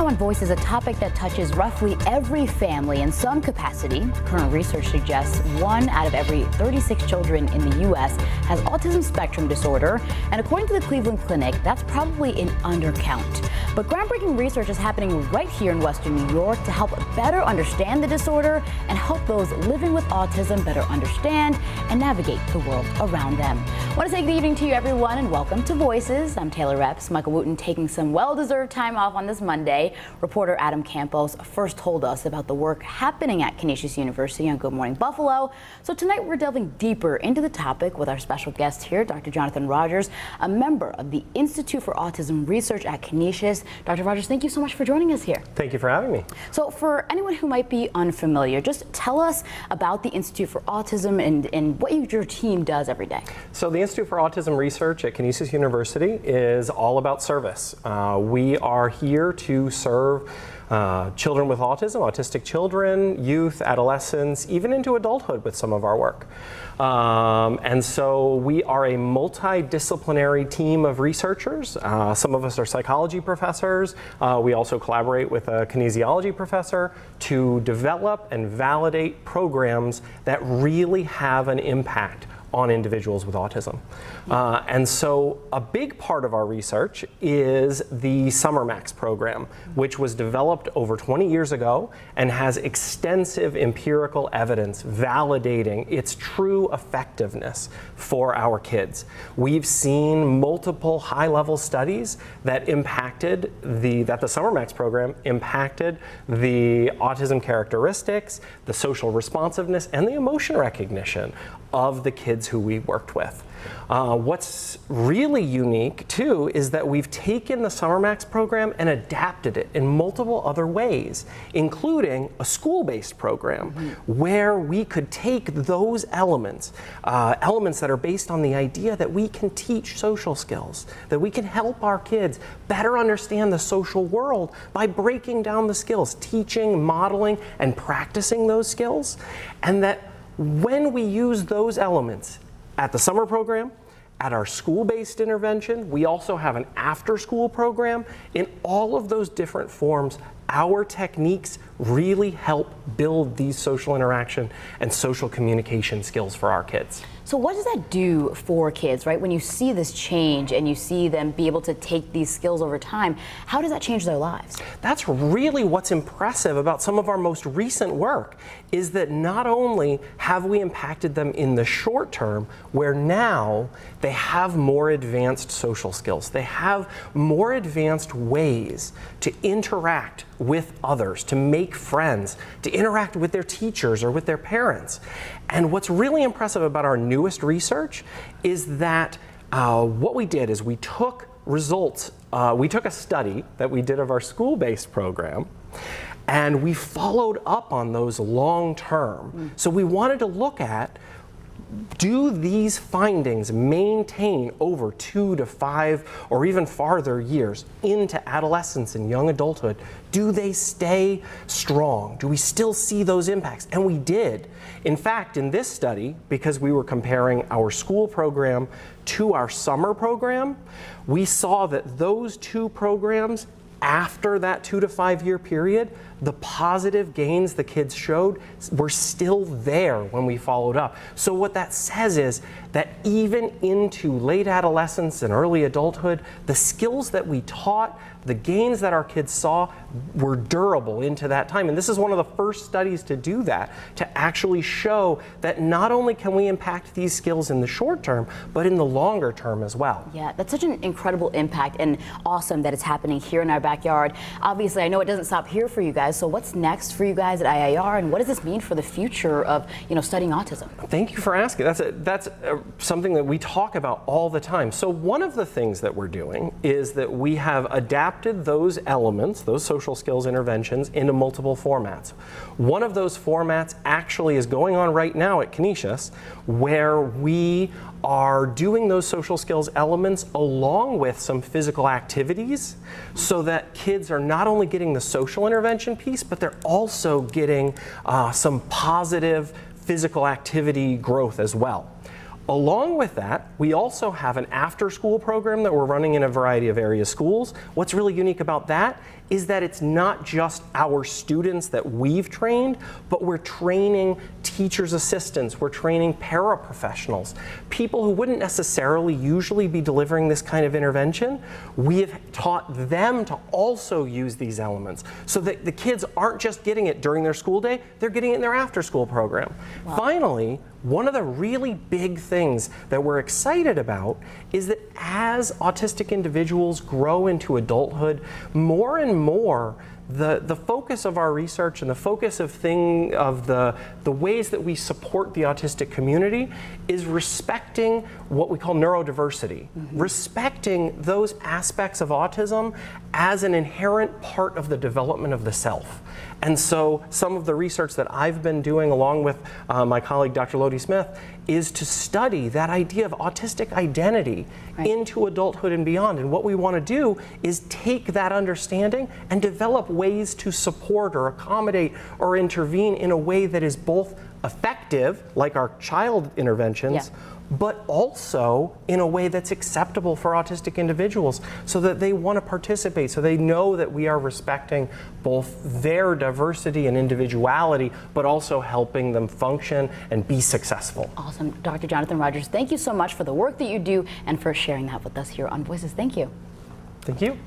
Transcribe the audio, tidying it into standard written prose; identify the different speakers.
Speaker 1: on Voice is a topic that touches roughly every family in some capacity. Current research suggests 1 out of every 36 children in the U.S. has autism spectrum disorder, and according to the Cleveland Clinic, that's probably an undercount. But groundbreaking research is happening right here in Western New York to help better understand the disorder and help those living with autism better understand and navigate the world around them. I want to say good evening to you, everyone, and welcome to Voices. I'm Taylor Reps. Michael Wooten taking some well-deserved time off on this Monday. Reporter Adam Campos first told us about the work happening at Canisius University on Good Morning Buffalo. So tonight we're delving deeper into the topic with our special guest here, Dr. Jonathan Rodgers, a member of the Institute for Autism Research at Canisius. Dr. Rodgers, thank you so much for joining us here.
Speaker 2: Thank you for having me.
Speaker 1: So for anyone who might be unfamiliar, just tell us about the Institute for Autism and what your team does every day.
Speaker 2: So the Institute for Autism Research at Canisius University is all about service. We are here to serve children with autism, autistic children, youth, adolescents, even into adulthood with some of our work. And so we are a multidisciplinary team of researchers. Some of us are psychology professors. We also collaborate with a kinesiology professor to develop and validate programs that really have an impact on individuals with autism. And so a big part of our research is the Summer Max program, which was developed over 20 years ago and has extensive empirical evidence validating its true effectiveness for our kids. We've seen multiple high-level studies that the Summer Max program impacted the autism characteristics, the social responsiveness, and the emotion recognition of the kids who we worked with. What's really unique too is that we've taken the Summer Max program and adapted it in multiple other ways, including a school-based program where we could take those elements that are based on the idea that we can teach social skills, that we can help our kids better understand the social world by breaking down the skills, teaching, modeling, and practicing those skills, and that when we use those elements at the summer program, at our school-based intervention, we also have an after-school program. In all of those different forms, our techniques really help build these social interaction and social communication skills for our kids.
Speaker 1: So what does that do for kids, right? When you see this change and you see them be able to take these skills over time, how does that change their lives?
Speaker 2: That's really what's impressive about some of our most recent work, is that not only have we impacted them in the short term, where now they have more advanced social skills, they have more advanced ways to interact with others, to make friends, to interact with their teachers or with their parents. And what's really impressive about our newest research is that what we did is we took results, we took a study that we did of our school-based program, and we followed up on those long term. So we wanted to look at, do these findings maintain over 2 to 5 or even farther years into adolescence and young adulthood? Do they stay strong? Do we still see those impacts? And we did. In fact, in this study, because we were comparing our school program to our summer program, we saw that those two programs, after that 2 to 5 year period, the positive gains the kids showed were still there when we followed up. So what that says is that even into late adolescence and early adulthood, the skills that we taught, the gains that our kids saw were durable into that time. And this is one of the first studies to do that, to actually show that not only can we impact these skills in the short term, but in the longer term as well.
Speaker 1: Yeah, that's such an incredible impact, and awesome that it's happening here in our backyard. Obviously, I know it doesn't stop here for you guys, so what's next for you guys at IIR, and what does this mean for the future of studying autism?
Speaker 2: Thank you for asking. That's something that we talk about all the time. So one of the things that we're doing is that we have adapted those elements, those social skills interventions, into multiple formats. One of those formats actually is going on right now at Canisius, where we are doing those social skills elements along with some physical activities, so that kids are not only getting the social intervention piece, but they're also getting some positive physical activity growth as well. Along with that, we also have an after-school program that we're running in a variety of area schools. What's really unique about that is that it's not just our students that we've trained, but we're training teachers' assistants, we're training paraprofessionals, people who wouldn't necessarily usually be delivering this kind of intervention. We have taught them to also use these elements so that the kids aren't just getting it during their school day, they're getting it in their after-school program. Wow. Finally, one of the really big things that we're excited about is that as autistic individuals grow into adulthood, more and more the focus of our research and the focus of the ways that we support the autistic community is respecting what we call neurodiversity, respecting those aspects of autism as an inherent part of the development of the self. And so some of the research that I've been doing along with my colleague Dr. Lodi Smith is to study that idea of autistic identity into adulthood and beyond. And what we want to do is take that understanding and develop ways to support or accommodate or intervene in a way that is both effective, like our child interventions, but also in a way that's acceptable for autistic individuals so that they want to participate, so they know that we are respecting both their diversity and individuality, but also helping them function and be successful.
Speaker 1: Awesome. Dr. Jonathan Rodgers, thank you so much for the work that you do and for sharing that with us here on Voices. Thank you.
Speaker 2: Thank you.